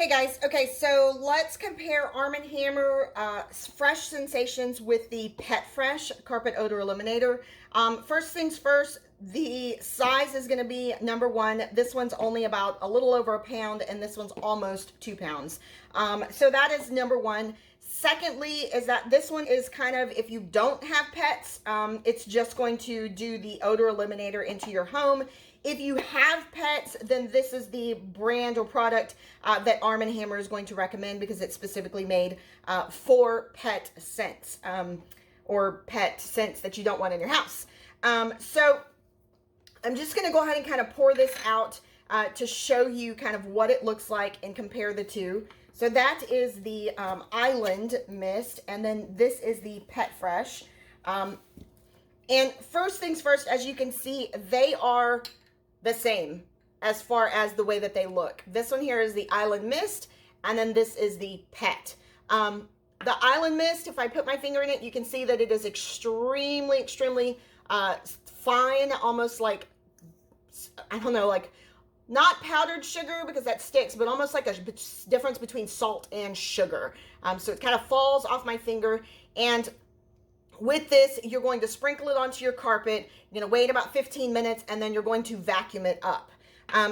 Hey guys, okay, so let's compare Arm & Hammer Fresh Sensations with the Pet Fresh Carpet Odor Eliminator. First things first, the size is going to be number one. This one's only about a little over a pound, and this one's almost 2 pounds. So that is number one. Secondly, is that this one is kind of, if you don't have pets, it's just going to do the odor eliminator into your home. If you have pets, then this is the brand or product that Arm & Hammer is going to recommend because it's specifically made for pet scents or pet scents that you don't want in your house. So I'm just going to go ahead and kind of pour this out to show you kind of what it looks like and compare the two. So that is the Island Mist, and then this is the Pet Fresh. And first things first, as you can see, they are the same as far as the way that they look. This one here is the Island Mist, and then this is the Pet. The Island Mist, if I put my finger in it, you can see that it is extremely fine, almost like, I don't know, like not powdered sugar because that sticks, but almost like a difference between salt and sugar. So it kind of falls off my finger, and with this, you're going to sprinkle it onto your carpet. You're going to wait about 15 minutes, and then you're going to vacuum it up.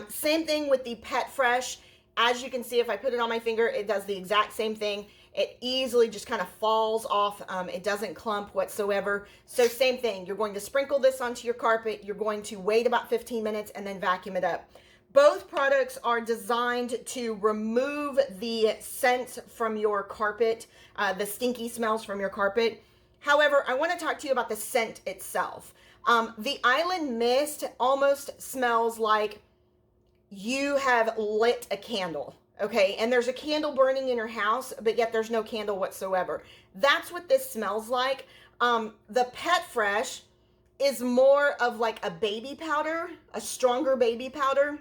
Same thing with the Pet Fresh. As you can see, if I put it on my finger, it does the exact same thing. It easily just kind of falls off. It doesn't clump whatsoever. So same thing. You're going to sprinkle this onto your carpet. You're going to wait about 15 minutes and then vacuum it up. Both products are designed to remove the scent from your carpet, the stinky smells from your carpet. However, I want to talk to you about the scent itself. The Island Mist almost smells like you have lit a candle, okay? And there's a candle burning in your house, but yet there's no candle whatsoever. That's what this smells like. The Pet Fresh is more of like a baby powder, a stronger baby powder.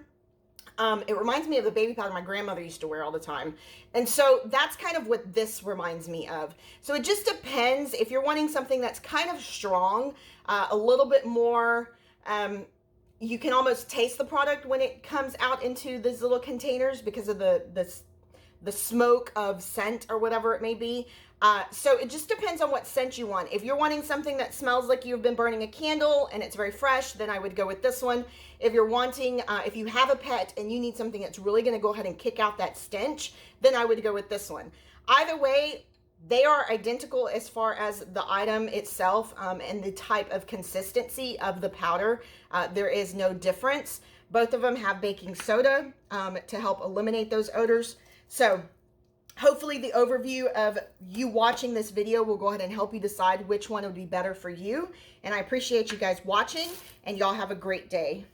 It reminds me of the baby powder my grandmother used to wear all the time. And so that's kind of what this reminds me of. So it just depends if you're wanting something that's kind of strong, a little bit more, you can almost taste the product when it comes out into these little containers because of the smoke of scent or whatever it may be. So it just depends on what scent you want. If you're wanting something that smells like you've been burning a candle and it's very fresh, then I would go with this one. If you're wanting, if you have a pet and you need something that's really going to go ahead and kick out that stench, then I would go with this one. Either way, they are identical as far as the item itself and the type of consistency of the powder. There is no difference. Both of them have baking soda to help eliminate those odors. So hopefully the overview of you watching this video will go ahead and help you decide which one would be better for you. And I appreciate you guys watching, and y'all have a great day.